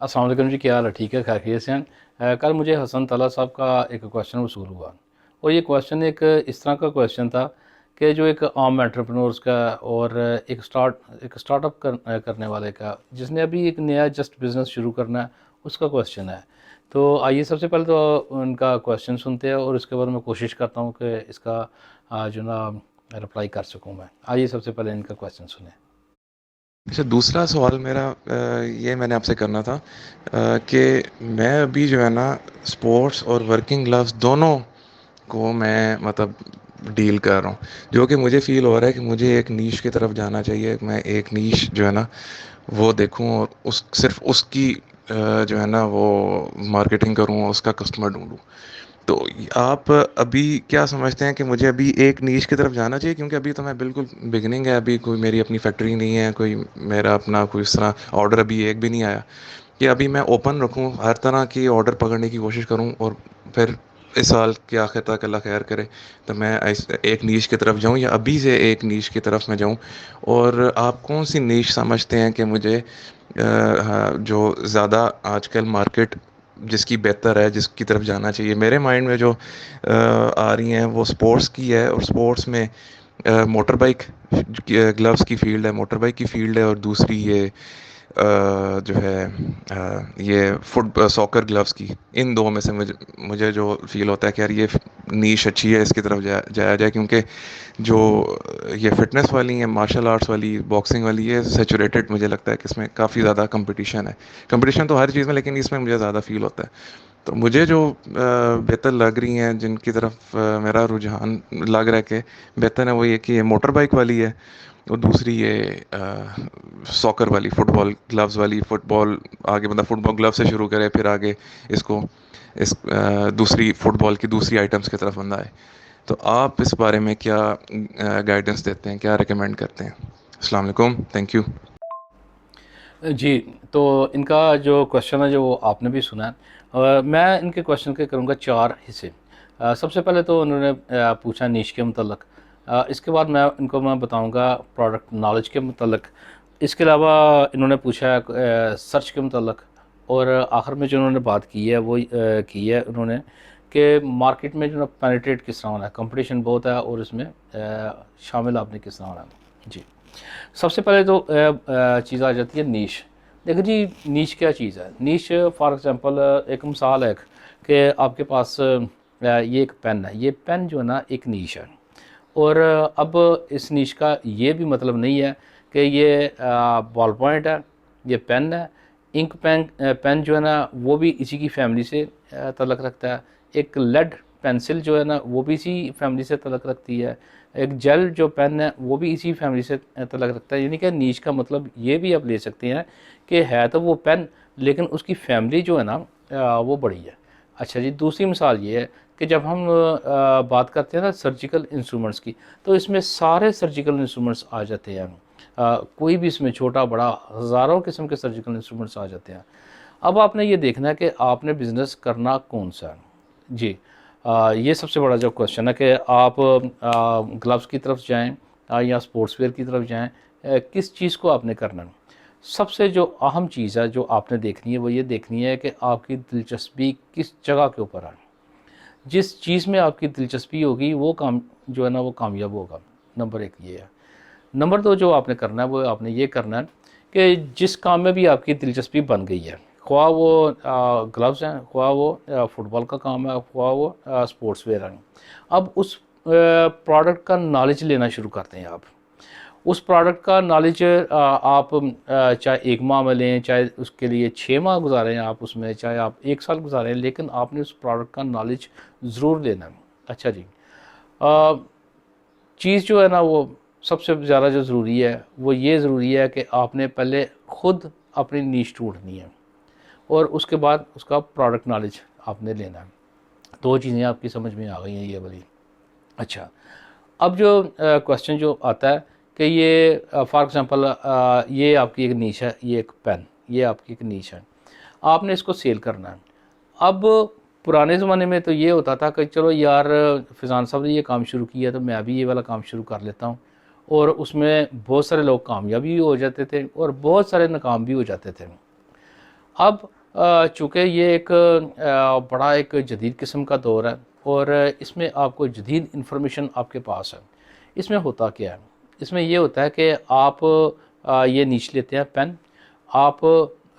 अस्सलाम वालेकुम जी, क्या हाल है? ठीक है, खैरियत से हैं? कल मुझे हसन तला साहब का एक क्वेश्चन वसूल हुआ और ये क्वेश्चन एक इस तरह का क्वेश्चन था कि जो एक आम एंटरप्रेन्योर्स का और एक स्टार्टअप करने वाले का, जिसने अभी एक नया जस्ट बिज़नेस शुरू करना है, उसका क्वेश्चन है। तो आइए सबसे पहले तो उनका क्वेश्चन सुनते हैं और उसके बाद मैं कोशिश करता हूँ कि इसका जो ना रिप्लाई कर सकूँ मैं। आइए सबसे पहले इनका क्वेश्चन सुने। अच्छा, दूसरा सवाल मेरा ये मैंने आपसे करना था कि मैं अभी जो है ना स्पोर्ट्स और वर्किंग ग्लव्स दोनों को मैं मतलब डील कर रहा हूँ, जो कि मुझे फील हो रहा है कि मुझे एक नीश की तरफ जाना चाहिए। मैं एक नीश जो है ना वो देखूँ और उस सिर्फ उसकी जो है ना वो मार्केटिंग करूँ और उसका कस्टमर ढूंढूँ। तो आप अभी क्या समझते हैं कि मुझे अभी एक नीश की तरफ जाना चाहिए, क्योंकि अभी तो मैं बिल्कुल बिगिनिंग है, अभी कोई मेरी अपनी फैक्ट्री नहीं है, कोई मेरा अपना कोई इस तरह ऑर्डर अभी एक भी नहीं आया कि अभी मैं ओपन रखूं, हर तरह की ऑर्डर पकड़ने की कोशिश करूं और फिर इस साल के आखिर तक अल्लाह खैर करे तो मैं एक नीश की तरफ जाऊं या अभी से एक नीश की तरफ मैं जाऊं। और आप कौन सी नीश समझते हैं कि मुझे हाँ, जो ज़्यादा आजकल मार्केट जिसकी बेहतर है, जिसकी तरफ जाना चाहिए? मेरे माइंड में जो आ रही हैं वो स्पोर्ट्स की है, और स्पोर्ट्स में मोटर बाइक ग्लव्स की फील्ड है, मोटर बाइक की फील्ड है, और दूसरी ये जो है ये सॉकर ग्लव्स की। इन दो में से मुझे मुझे जो फील होता है कि यार ये नीश अच्छी है, इसकी तरफ जाया जाए, क्योंकि जो ये फिटनेस वाली है, मार्शल आर्ट्स वाली, बॉक्सिंग वाली, ये सेचुरेटेड मुझे लगता है कि इसमें काफ़ी ज़्यादा कंपटीशन है। कंपटीशन तो हर चीज़ में, लेकिन इसमें मुझे ज़्यादा फील होता है। तो मुझे जो बेहतर लग रही हैं, जिनकी तरफ मेरा रुझान लग रहा है कि बेहतर है, वो ये कि ये मोटर बाइक वाली है, और दूसरी ये सॉकर वाली, फुटबॉल ग्लव्स वाली। फुटबॉल आगे मतलब फुटबॉल ग्लव से शुरू करें, फिर आगे इसको इस दूसरी फुटबॉल की दूसरी आइटम्स की तरफ बंदा है। तो आप इस बारे में क्या गाइडेंस देते हैं, क्या रिकमेंड करते हैं? अस्सलाम वालेकुम, थैंक यू। जी, तो इनका जो क्वेश्चन है जो वो आपने भी सुना है। मैं इनके क्वेश्चन के करूँगा 4 हिस्से। सबसे पहले तो उन्होंने पूछा नीश के मुतल्लक। इसके बाद मैं बताऊँगा प्रोडक्ट नॉलेज के मुतल्लक। इसके अलावा इन्होंने पूछा सर्च के मुतल्लक। और आखिर में जो उन्होंने बात की है वो की है उन्होंने कि मार्केट में जो ना पेनिट्रेट किस तरह होना है, कंपटीशन बहुत है और इसमें शामिल आपने किस तरह होना है। जी। सबसे पहले तो चीज़ आ जाती है नीश। देखो जी, नीश क्या चीज़ है? नीश फॉर एग्जांपल एक मिसाल है कि आपके पास ये एक पेन है। ये पेन जो है ना एक नीश है। और अब इस नीश का ये भी मतलब नहीं है कि ये बॉल पॉइंट है, ये पेन है। इंक पेन जो है ना वो भी इसी की फैमिली से तल्लक़ रखता है। एक लेड पेंसिल जो है ना वो भी इसी फैमिली से तल्लक़ रखती है। एक जेल जो पेन है वो भी इसी फैमिली से तल्लक़ रखता है। यानी कि नीश का मतलब ये भी आप ले सकते हैं कि है तो वो पेन, लेकिन उसकी फैमिली जो है ना वो बड़ी है। अच्छा जी, दूसरी मिसाल ये है कि जब हम बात करते हैं ना सर्जिकल इंस्ट्रूमेंट्स की, तो इसमें सारे सर्जिकल इंस्ट्रूमेंट्स आ जाते हैं। कोई भी इसमें छोटा बड़ा हज़ारों किस्म के सर्जिकल इंस्ट्रूमेंट्स आ जाते हैं। अब आपने ये देखना है कि आपने बिज़नेस करना कौन सा है। जी। ये सबसे बड़ा जो क्वेश्चन है कि आप ग्लव्स की तरफ जाएं या स्पोर्ट्स वेयर की तरफ जाएं, किस चीज़ को आपने करना है। सबसे जो अहम चीज़ है जो आपने देखनी है वो ये देखनी है कि आपकी दिलचस्पी किस जगह के ऊपर है। जिस चीज़ में आपकी दिलचस्पी होगी वो काम जो है ना वो कामयाब होगा। नंबर 1 ये है। नंबर 2 जो आपने करना है वो आपने ये करना है कि जिस काम में भी आपकी दिलचस्पी बन गई है, ख्वाह वो ग्लव्स हैं, ख्वाह वो फुटबॉल का काम है, ख्वाह वो स्पोर्ट्स वेयर है। अब उस प्रोडक्ट का नॉलेज लेना शुरू करते हैं आप। उस प्रोडक्ट का नॉलेज आप चाहे 1 माह में लें, चाहे उसके लिए 6 माह गुज़ारें आप उसमें, चाहे आप 1 साल गुज़ारें, लेकिन आपने उस प्रोडक्ट का नॉलेज ज़रूर लेना है। अच्छा जी। अ, चीज़ जो है ना वो सबसे ज़्यादा जो ज़रूरी है वो ये ज़रूरी है कि आपने पहले खुद अपनी नीश ढूँढनी है और उसके बाद उसका प्रोडक्ट नॉलेज आपने लेना है। 2 चीज़ें आपकी समझ में आ गई हैं ये वाली। अच्छा, अब जो क्वेश्चन जो आता है कि ये फॉर एग्ज़ाम्पल ये आपकी एक नीश है, ये एक पेन, ये आपकी एक नीश है। आपने इसको सेल करना है। अब पुराने ज़माने में तो ये होता था कि चलो यार फ़िज़ान साहब ने ये काम शुरू किया तो मैं भी ये वाला काम शुरू कर लेता हूँ, और उसमें बहुत सारे लोग कामयाब भी हो जाते थे और बहुत सारे नाकाम भी हो जाते थे। अब चूँकि ये एक बड़ा एक जदीद किस्म का दौर है और इसमें आपको जदीद इंफॉर्मेशन आपके पास है। इसमें होता क्या है? इसमें ये होता है कि आप ये नीच लेते हैं पेन, आप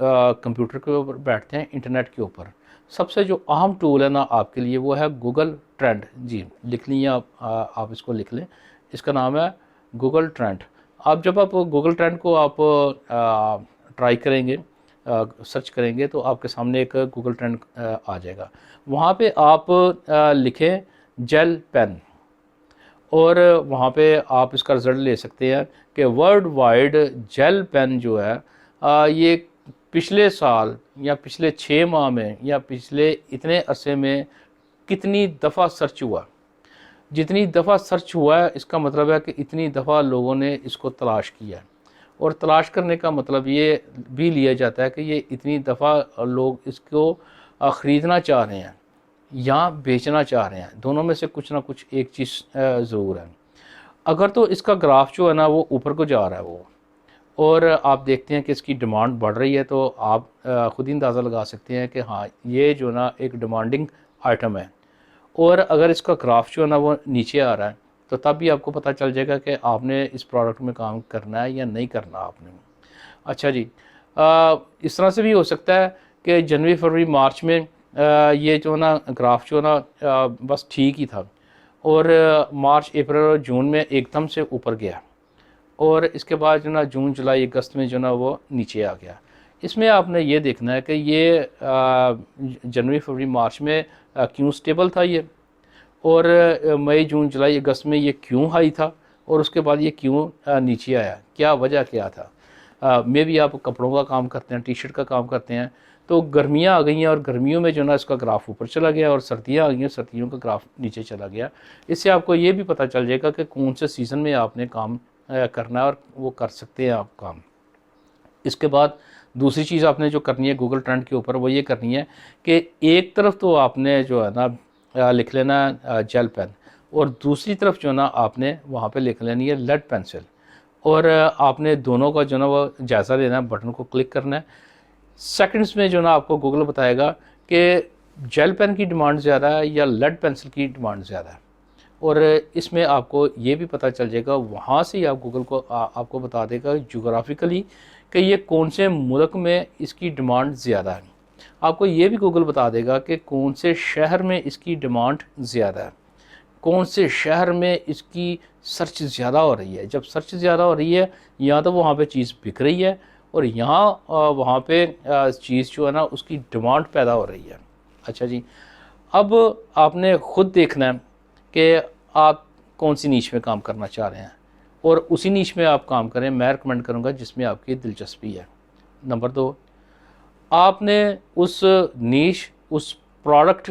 कंप्यूटर के ऊपर बैठते हैं इंटरनेट के ऊपर। सबसे जो अहम टूल है ना आपके लिए वो है गूगल ट्रेंड। जी, लिख लीजिए आप इसको लिख लें। इसका नाम है गूगल ट्रेंड। आप जब आप गूगल ट्रेंड को आप ट्राई करेंगे, सर्च करेंगे तो आपके सामने एक गूगल ट्रेंड आ जाएगा। वहाँ पे आप लिखें जेल पेन और वहाँ पे आप इसका रिज़ल्ट ले सकते हैं कि वर्ल्ड वाइड जेल पेन जो है ये पिछले साल या पिछले 6 माह में या पिछले इतने अरसे में कितनी दफ़ा सर्च हुआ। जितनी दफ़ा सर्च हुआ है इसका मतलब है कि इतनी दफ़ा लोगों ने इसको तलाश किया है। और तलाश करने का मतलब ये भी लिया जाता है कि ये इतनी दफ़ा लोग इसको ख़रीदना चाह रहे हैं या बेचना चाह रहे हैं। दोनों में से कुछ ना कुछ एक चीज़ ज़रूर है। अगर तो इसका ग्राफ जो है ना वो ऊपर को जा रहा है वो, और आप देखते हैं कि इसकी डिमांड बढ़ रही है, तो आप ख़ुद ही अंदाज़ा लगा सकते हैं कि हाँ ये जो ना एक डिमांडिंग आइटम है। और अगर इसका ग्राफ जो है ना वो नीचे आ रहा है तो तब भी आपको पता चल जाएगा कि आपने इस प्रोडक्ट में काम करना है या नहीं करना आपने। अच्छा जी, इस तरह से भी हो सकता है कि जनवरी फरवरी मार्च में ये जो ना ग्राफ जो ना बस ठीक ही था और मार्च अप्रैल और जून में एकदम से ऊपर गया और इसके बाद जो ना जून जुलाई अगस्त में जो ना वो नीचे आ गया। इसमें आपने ये देखना है कि ये जनवरी फरवरी मार्च में क्यों स्टेबल था ये, और मई जून जुलाई अगस्त में ये क्यों हाई था और उसके बाद ये क्यों नीचे आया, क्या वजह क्या था। मे भी आप कपड़ों का काम करते हैं, टी शर्ट का काम करते हैं, तो गर्मियाँ आ गई हैं और गर्मियों में जो ना इसका ग्राफ ऊपर चला गया और सर्दियाँ आ गई हैं, सर्दियों का ग्राफ नीचे चला गया। इससे आपको ये भी पता चल जाएगा कि कौन से सीज़न में आपने काम करना है और वो कर सकते हैं आप काम। इसके बाद दूसरी चीज़ आपने जो करनी है गूगल ट्रेंड के ऊपर वो ये करनी है कि एक तरफ तो आपने जो है ना लिख लेना जेल पेन और दूसरी तरफ जो ना आपने वहाँ पे लिख लेनी है लेड पेंसिल, और आपने दोनों का जो ना वो जायज़ा लेना है, बटन को क्लिक करना है। सेकंड्स में जो ना आपको गूगल बताएगा कि जेल पेन की डिमांड ज़्यादा है या लेड पेंसिल की डिमांड ज़्यादा है, और इसमें आपको ये भी पता चल जाएगा, वहाँ से ही आप गूगल को आपको बता देगा जोग्राफिकली कि ये कौन से मुल्क में इसकी डिमांड ज़्यादा है। आपको ये भी गूगल बता देगा कि कौन से शहर में इसकी डिमांड ज़्यादा है, कौन से शहर में इसकी सर्च ज़्यादा हो रही है। जब सर्च ज़्यादा हो रही है या तो वहाँ पे चीज़ बिक रही है और यहाँ वहाँ पे चीज़ जो है ना उसकी डिमांड पैदा हो रही है। अच्छा जी, अब आपने ख़ुद देखना है कि आप कौन सी नीश में काम करना चाह रहे हैं और उसी नीश में आप काम करें। मैं रिकमेंड करूँगा जिसमें आपकी दिलचस्पी है। नंबर 2, आपने उस नीश उस प्रोडक्ट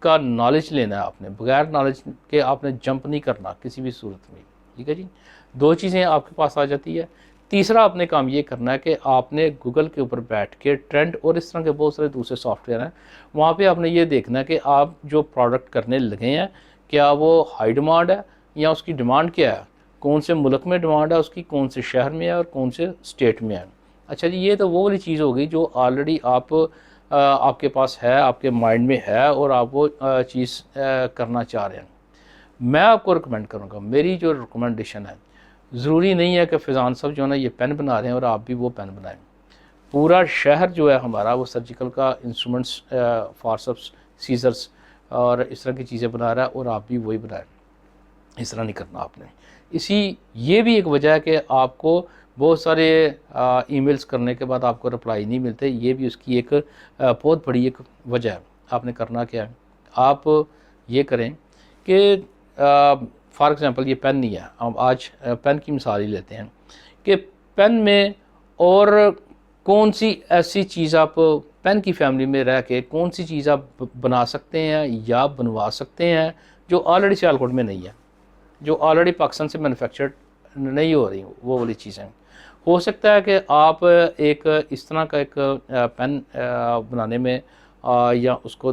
का नॉलेज लेना है। आपने बगैर नॉलेज के आपने जंप नहीं करना किसी भी सूरत में। ठीक है जी, 2 चीज़ें आपके पास आ जाती है। तीसरा आपने काम ये करना है कि आपने गूगल के ऊपर बैठ के ट्रेंड और इस तरह के बहुत सारे दूसरे सॉफ्टवेयर हैं, वहाँ पे आपने ये देखना है कि आप जो प्रोडक्ट करने लगे हैं क्या वो हाई डिमांड है या उसकी डिमांड क्या है, कौन से मुल्क में डिमांड है उसकी, कौन से शहर में है और कौन से स्टेट में है। अच्छा जी, ये तो वो वाली चीज़ होगी जो ऑलरेडी आपके पास है, आपके माइंड में है और आप वो चीज़ करना चाह रहे हैं। मैं आपको रिकमेंड करूँगा, मेरी जो रिकमेंडेशन है, ज़रूरी नहीं है कि फ़ैज़ान साहब जो है ना ये पेन बना रहे हैं और आप भी वो पेन बनाएं। पूरा शहर जो है हमारा वो सर्जिकल का इंस्ट्रूमेंट्स, फॉरसेप्स, सीजर्स और इस तरह की चीज़ें बना रहा है और आप भी वही बनाएं। इस तरह नहीं करना आपने। ये भी एक वजह है कि आपको बहुत सारे ईमेल्स करने के बाद आपको रिप्लाई नहीं मिलते। ये भी उसकी एक बहुत बड़ी एक वजह है। आपने करना क्या है, आप ये करें कि फॉर एग्ज़ाम्पल ये पेन नहीं है, हम आज पेन की मिसाल ही लेते हैं कि पेन में और कौन सी ऐसी चीज़ आप पेन की फैमिली में रह के कौन सी चीज़ आप बना सकते हैं या बनवा सकते हैं जो ऑलरेडी सियालकोट में नहीं है, जो ऑलरेडी पाकिस्तान से मैन्युफैक्चर्ड नहीं हो रही, वो वाली चीज़ें। हो सकता है कि आप एक इस तरह का एक पेन बनाने में या उसको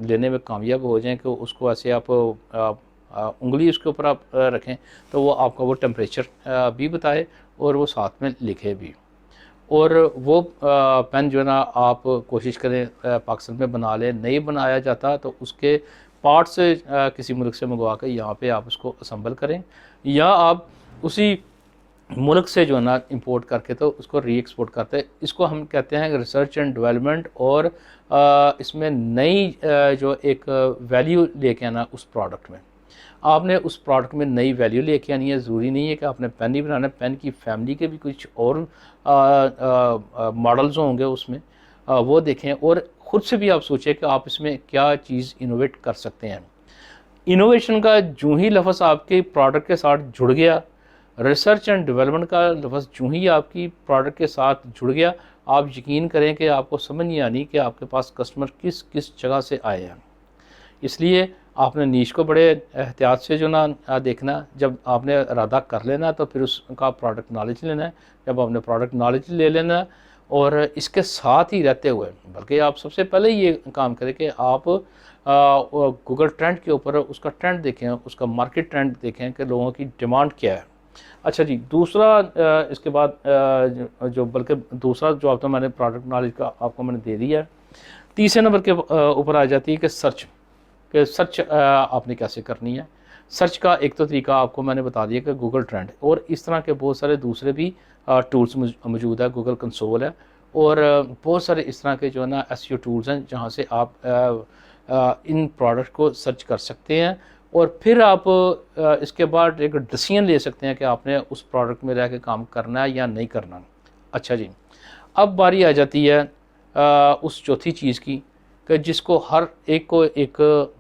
लेने में कामयाब हो जाएं कि उसको ऐसे आप उंगली उसके ऊपर आप रखें तो वो आपका वो टेम्परेचर भी बताए और वो साथ में लिखे भी। और वो पेन जो है ना आप कोशिश करें पाकिस्तान में बना लें, नहीं बनाया जाता तो उसके पार्ट्स किसी मुल्क से मंगवा कर यहाँ पे आप उसको असम्बल करें, या आप उसी मुल्क से जो है ना इंपोर्ट करके तो उसको री एक्सपोर्ट करते हैं। इसको हम कहते हैं रिसर्च एंड डेवलपमेंट, और इसमें नई जो एक वैल्यू लेके आना उस प्रोडक्ट में। आपने उस प्रोडक्ट में नई वैल्यू लेके आनी है। ज़रूरी नहीं है कि आपने पेन ही बनाना है, पेन की फैमिली के भी कुछ और मॉडल्स होंगे उसमें, वो देखें और ख़ुद से भी आप सोचें कि आप इसमें क्या चीज़ इनोवेट कर सकते हैं। इनोवेशन का जो ही लफ्ज़ आपके प्रोडक्ट के साथ जुड़ गया, रिसर्च एंड डेवलपमेंट का लफ्ज़ जो ही आपकी प्रोडक्ट के साथ जुड़ गया, आप यकीन करें कि आपको समझ नहीं आनी कि आपके पास कस्टमर किस किस जगह से आए हैं। इसलिए आपने नीश को बड़े एहतियात से जो ना देखना। जब आपने इरादा कर लेना तो फिर उसका प्रोडक्ट नॉलेज लेना है। जब आपने प्रोडक्ट नॉलेज ले लेना है और इसके साथ ही रहते हुए, बल्कि आप सबसे पहले ये काम करें कि आप गूगल ट्रेंड के ऊपर उसका ट्रेंड देखें, उसका मार्केट ट्रेंड देखें कि लोगों की डिमांड क्या है। अच्छा जी, दूसरा इसके बाद जो बल्कि दूसरा जो आप तो मैंने प्रोडक्ट नॉलेज का आपको मैंने दे दिया है। तीसरे नंबर के ऊपर आ जाती है कि सर्च आपने कैसे करनी है। सर्च का एक तो तरीका आपको मैंने बता दिया कि गूगल ट्रेंड, और इस तरह के बहुत सारे दूसरे भी टूल्स मौजूद है। गूगल कंसोल है और बहुत सारे इस तरह के जो है ना एसईओ टूल्स हैं जहाँ से आप इन प्रोडक्ट को सर्च कर सकते हैं, और फिर आप इसके बाद एक डिसीजन ले सकते हैं कि आपने उस प्रोडक्ट में रह के काम करना है या नहीं करना। अच्छा जी, अब बारी आ जाती है उस चौथी चीज़ की कि जिसको हर एक को एक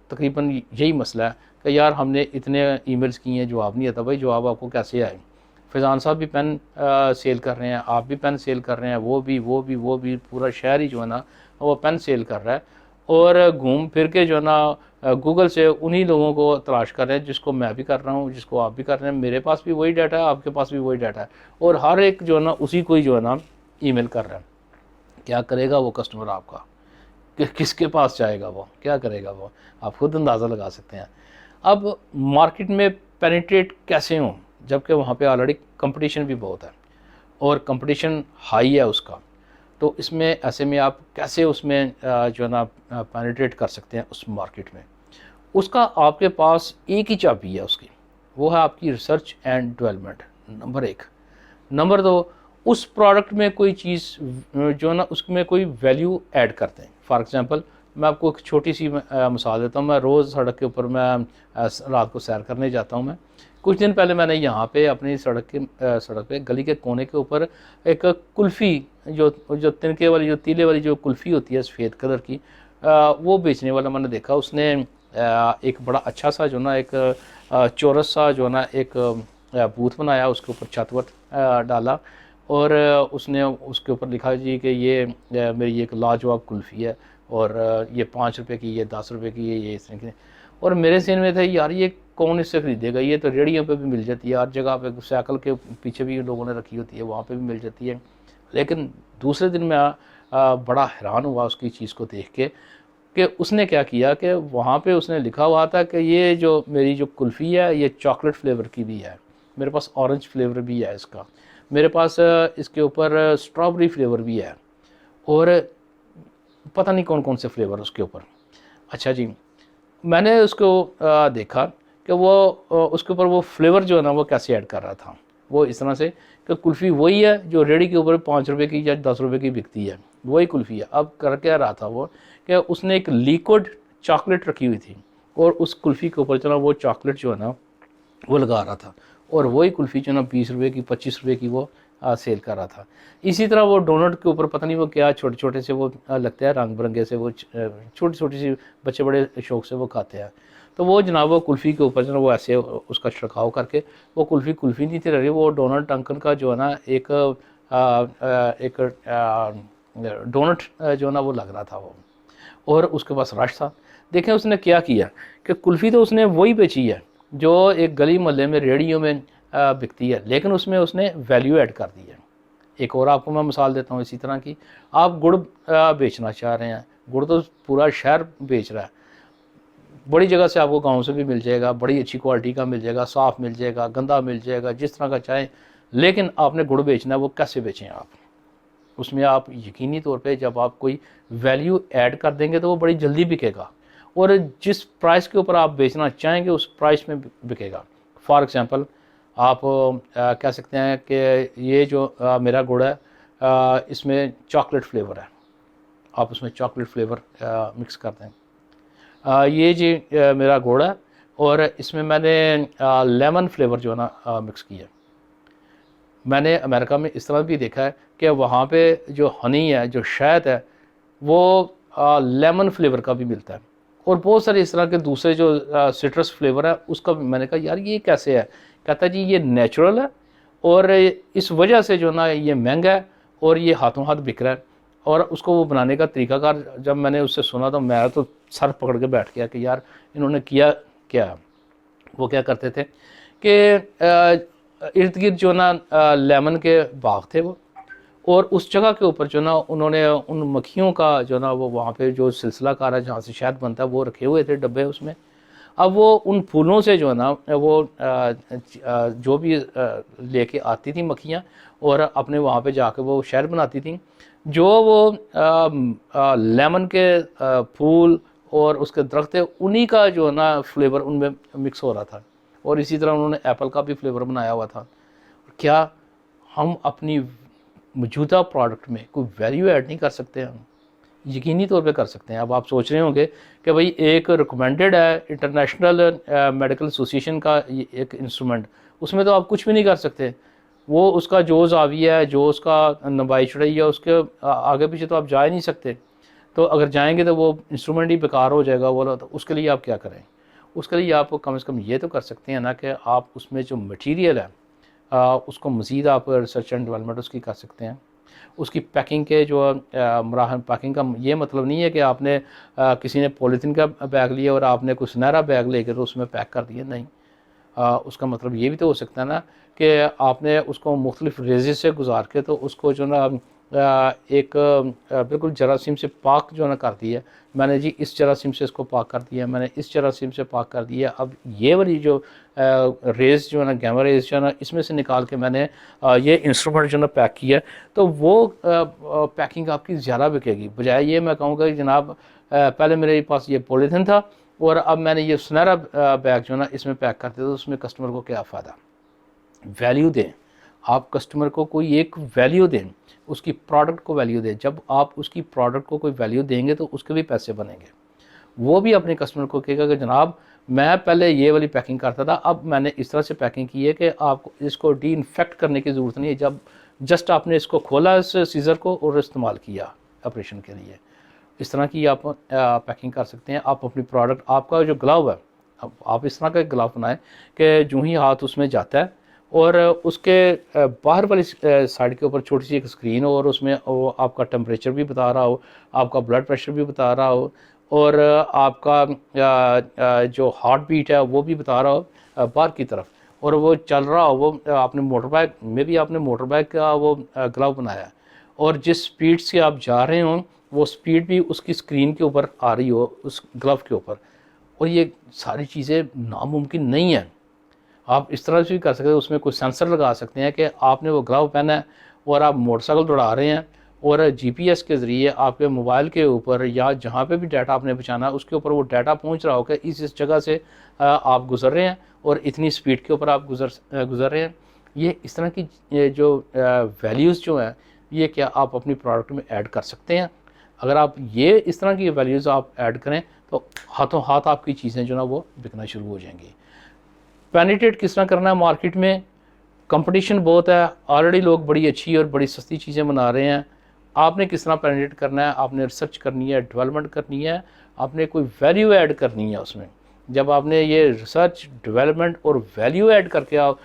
तकरीबन यही मसला है कि यार हमने इतने ईमेल्स किए हैं, जवाब नहीं आता। भाई जवाब आपको कैसे आए? फैज़ान साहब भी पेन सेल कर रहे हैं, आप भी पेन सेल कर रहे हैं, वो भी पूरा शहर ही जो है ना वो पेन सेल कर रहा है, और घूम फिर के जो है ना गूगल से उन्हीं लोगों को तलाश कर रहे हैं जिसको मैं भी कर रहा हूँ, जिसको आप भी कर रहे हैं। मेरे पास भी वही डाटा है, आपके पास भी वही डाटा है, और हर एक जो है ना उसी को ही जो है ना ईमेल कर रहा है। क्या करेगा वो कस्टमर आपका? कि किसके पास जाएगा वो? क्या करेगा वो? आप खुद अंदाज़ा लगा सकते हैं। अब मार्केट में पेनिट्रेट कैसे हों जबकि वहाँ पे ऑलरेडी कंपटीशन भी बहुत है और कंपटीशन हाई है उसका। तो इसमें ऐसे में आप कैसे उसमें जो है ना पेनिट्रेट कर सकते हैं उस मार्केट में? उसका आपके पास एक ही चाबी है उसकी, वो है आपकी research and development, number 1। Number 2, उस प्रोडक्ट में कोई चीज़ जो ना उसमें कोई वैल्यू ऐड करते हैं। फॉर एग्ज़ाम्पल मैं आपको एक छोटी सी मिसाल देता हूँ। मैं रोज़ सड़क के ऊपर मैं रात को सैर करने जाता हूँ। मैं कुछ दिन पहले मैंने यहाँ पे अपनी सड़क पे गली के कोने के ऊपर एक कुल्फ़ी जो तिनके वाली जो तीले वाली जो कुल्फ़ी होती है सफ़ेद कलर की, वो बेचने वाला मैंने देखा। उसने एक बड़ा अच्छा सा जो ना एक चौरस सा जो ना एक बूथ बनाया, उसके ऊपर छत वत डाला, और उसने उसके ऊपर लिखा जी कि ये मेरी एक लाजवाब कुल्फ़ी है, और ये 5 रुपए की, ये 10 रुपए की, ये इस तरह की। और मेरे सीन में था यार ये कौन इससे ख़रीदेगा, ये तो रेहड़ियों पे भी मिल जाती है, हर जगह पे साइकिल के पीछे भी लोगों ने रखी होती है, वहाँ पे भी मिल जाती है। लेकिन दूसरे दिन मैं बड़ा हैरान हुआ उसकी चीज़ को देख के कि उसने क्या किया कि वहाँ पे उसने लिखा हुआ था कि ये जो मेरी जो कुल्फ़ी है ये चॉकलेट फ्लेवर की भी है, मेरे पास ऑरेंज फ्लेवर भी है इसका, मेरे पास इसके ऊपर स्ट्रॉबेरी फ्लेवर भी है, और पता नहीं कौन कौन से फ्लेवर उसके ऊपर। अच्छा जी, मैंने उसको देखा कि वो उसके ऊपर वो फ्लेवर जो है ना वो कैसे ऐड कर रहा था। वो इस तरह से कि कुल्फ़ी वही है जो रेडी के ऊपर 5 रुपए की या 10 रुपए की बिकती है, वही कुल्फ़ी है। अब कर क्या रहा था वो कि उसने एक लिक्विड चॉकलेट रखी हुई थी और उस कुल्फ़ी के ऊपर जो ना वो चॉकलेट जो है ना वो लगा रहा था, और वही कुल्फ़ी जो ना 20 रुपए की 25 रुपए की वो सेल कर रहा था। इसी तरह वो डोनट के ऊपर पता नहीं वो क्या छोटे छोटे से वो लगते हैं रंग बिरंगे से, वो छोटी छोटी सी बच्चे बड़े शौक़ से वो खाते हैं। तो वो जनाब वो कुल्फ़ी के ऊपर जो ना वो ऐसे उसका छिड़काव करके वो कुल्फ़ी नहीं थी रही, वो डोनट अंकल का जो है ना एक डोनट जो है ना वो लग रहा था वो, और उसके पास रश था। देखें उसने क्या किया कि कुल्फ़ी तो उसने वही बेची है जो एक गली मोहल्ले में रेहड़ियों में बिकती है, लेकिन उसमें उसने वैल्यू ऐड कर दी है। एक और आपको मैं मिसाल देता हूँ इसी तरह की। आप गुड़ बेचना चाह रहे हैं, गुड़ तो पूरा शहर बेच रहा है, बड़ी जगह से आपको गांव से भी मिल जाएगा, बड़ी अच्छी क्वालिटी का मिल जाएगा, साफ़ मिल जाएगा, गंदा मिल जाएगा, जिस तरह का चाहें, लेकिन आपने गुड़ बेचना है, वो कैसे बेचें आप? उसमें आप यकीनी तौर पे जब आप कोई वैल्यू ऐड कर देंगे तो वो बड़ी जल्दी बिकेगा, और जिस प्राइस के ऊपर आप बेचना चाहेंगे उस प्राइस में बिकेगा। फॉर एग्ज़ाम्पल आप कह सकते हैं कि ये जो मेरा गुड़ है, इसमें चॉकलेट फ्लेवर है, आप उसमें चॉकलेट फ्लेवर मिक्स कर दें। ये जी मेरा गुड़ है और इसमें मैंने लेमन फ्लेवर जो है ना मिक्स किया। मैंने अमेरिका में इस तरह भी देखा है कि वहाँ पे जो हनी है, जो शहद है, वो लेमन फ्लेवर का भी मिलता है, और बहुत सारे इस तरह के दूसरे जो सिट्रस फ्लेवर है उसका भी। मैंने कहा यार ये कैसे है? कहता है जी ये नेचुरल है और इस वजह से जो ना ये महंगा है और ये हाथों हाथ बिक रहा है। और उसको वो बनाने का तरीकाकार जब मैंने उससे सुना तो मैं तो सर पकड़ के बैठ गया कि यार इन्होंने किया क्या। वो क्या करते थे कि इर्द गिर्द जो ना लेमन के बाग थे वो, और उस जगह के ऊपर जो ना उन्होंने उन मक्खियों का जो ना वो वहाँ पे जो सिलसिला कार है जहाँ से शहद बनता है वो रखे हुए थे डब्बे उसमें। अब वो उन फूलों से जो है ना वो जो भी लेके आती थी मक्खियाँ और अपने वहाँ पे जाके वो शहद बनाती थी। जो वो लेमन के फूल और उसके दरख्त थे उन्हीं का जो है ना फ्लेवर उनमें मिक्स हो रहा था, और इसी तरह उन्होंने एप्पल का भी फ्लेवर बनाया हुआ था। क्या हम अपनी मौजूदा प्रोडक्ट में कोई वैल्यू ऐड नहीं कर सकते? हम यकीनी तौर पे कर सकते हैं। अब आप सोच रहे होंगे कि भाई एक रिकमेंडेड है इंटरनेशनल मेडिकल एसोसिएशन का ये एक इंस्ट्रूमेंट, उसमें तो आप कुछ भी नहीं कर सकते। वो उसका जो जाविया है, जो उसका नबाई चढ़ाई है, उसके आगे पीछे तो आप जा ही नहीं सकते। तो अगर जाएंगे तो वो इंस्ट्रूमेंट ही बेकार हो जाएगा। वो तो उसके लिए आप क्या करें? उसके लिए आप कम से कम ये तो कर सकते हैं ना कि आप उसमें जो मटीरियल है उसको मज़ीद आप रिसर्च एंड डेवलपमेंट उसकी कर सकते हैं। उसकी पैकिंग के जो मराहल, पैकिंग का ये मतलब नहीं है कि आपने किसी ने पॉलीथीन का बैग लिया और आपने कोई सुनहरा बैग लेकर तो उसमें पैक कर दिया, नहीं। उसका मतलब ये भी तो हो सकता है ना कि आपने उसको मुख्तलिफ रेज़े से गुजार के तो उसको जो ना एक बिल्कुल जरासीम से पाक जो ना कर दिया। मैंने जी इस जरासीम से इसको पाक कर दिया, मैंने इस जरासीम से पाक कर दिया। अब ये वाली जो रेज़ जो है ना, गैमा रेज़ जो है ना, इसमें से निकाल के मैंने ये इंस्ट्रूमेंट जो ना पैक किया, तो वो पैकिंग आपकी ज़्यादा बिकेगी। बजाय ये मैं कहूँगा कि जनाब पहले मेरे पास ये पॉलीथीन था और अब मैंने ये सुनहरा बैग जो है ना इसमें पैक कर दिया, तो उसमें कस्टमर को क्या फ़ायदा? वैल्यू दें, आप कस्टमर को कोई एक वैल्यू दें, उसकी प्रोडक्ट को वैल्यू दें। जब आप उसकी प्रोडक्ट को कोई वैल्यू देंगे तो उसके भी पैसे बनेंगे। वो भी अपने कस्टमर को कहेगा कि जनाब मैं पहले ये वाली पैकिंग करता था, अब मैंने इस तरह से पैकिंग की है कि आपको इसको डी-इन्फेक्ट करने की ज़रूरत नहीं है। जब जस्ट आपने इसको खोला इस सीज़र को और इस्तेमाल किया ऑपरेशन के लिए, इस तरह की आप पैकिंग कर सकते हैं। आप अपनी प्रोडक्ट, आपका जो ग्लव है, अब आप इस तरह का ग्लव बनाएं कि जो ही हाथ उसमें जाता है और उसके बाहर वाली साइड के ऊपर छोटी सी एक स्क्रीन हो और उसमें वो आपका टेम्परेचर भी बता रहा हो, आपका ब्लड प्रेशर भी बता रहा हो, और आपका जो हार्ट बीट है वो भी बता रहा हो बाहर की तरफ, और वो चल रहा हो। वो आपने मोटर बाइक में भी आपने मोटर बाइक का वो ग्लव बनाया है, और जिस स्पीड से आप जा रहे हो वो स्पीड भी उसकी स्क्रीन के ऊपर आ रही हो उस ग्लव के ऊपर। और ये सारी चीज़ें नामुमकिन नहीं है। आप इस तरह से भी कर सकते हैं, उसमें कोई सेंसर लगा सकते हैं कि आपने वो ग्लव पहना है और आप मोटरसाइकिल दौड़ा रहे हैं और जीपीएस के ज़रिए आपके मोबाइल के ऊपर या जहाँ पे भी डाटा आपने पहुँचाना है उसके ऊपर वो डाटा पहुँच रहा हो कि इस जगह से आप गुज़र रहे हैं और इतनी स्पीड के ऊपर आप गुज़र रहे हैं। ये इस तरह की जो वैल्यूज़ जो हैं ये क्या आप अपनी प्रोडक्ट में ऐड कर सकते हैं। अगर आप ये इस तरह की वैल्यूज़ आप ऐड करें तो हाथों हाथ आपकी चीज़ें जो ना वो बिकना शुरू हो जाएंगी। पेनिट्रेट किस तरह करना है मार्केट में? कंपटीशन बहुत है, ऑलरेडी लोग बड़ी अच्छी और बड़ी सस्ती चीज़ें बना रहे हैं। आपने किस तरह पेनिट्रेट करना है? आपने रिसर्च करनी है, डेवलपमेंट करनी है, आपने कोई वैल्यू ऐड करनी है उसमें। जब आपने ये रिसर्च, डेवलपमेंट और वैल्यू ऐड करके आप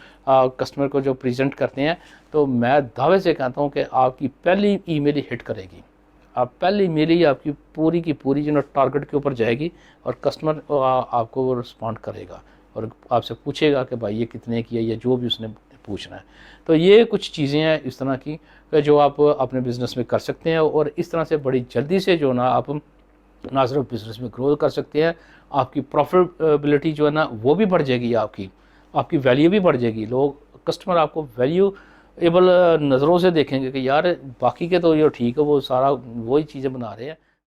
कस्टमर को जो प्रेजेंट करते हैं, तो मैं दावे से कहता हूँ कि आपकी पहली ईमेल ही हिट करेगी। आप पहली ईमेल ही आपकी पूरी की पूरी जो ना टारगेट के ऊपर जाएगी और कस्टमर आपको वो रिस्पॉन्ड करेगा और आपसे पूछेगा कि भाई ये कितने की है या जो भी उसने पूछना है। तो ये कुछ चीज़ें हैं इस तरह की जो आप अपने बिज़नेस में कर सकते हैं और इस तरह से बड़ी जल्दी से जो ना आप ना सिर्फ बिज़नेस में ग्रो कर सकते हैं, आपकी प्रॉफिटेबिलिटी जो है ना वो भी बढ़ जाएगी, आपकी वैल्यू भी बढ़ जाएगी। लोग, कस्टमर आपको वैल्यू एबल नज़रों से देखेंगे कि यार बाकी के तो ये ठीक है, वो सारा वही चीज़ें बना रहे हैं,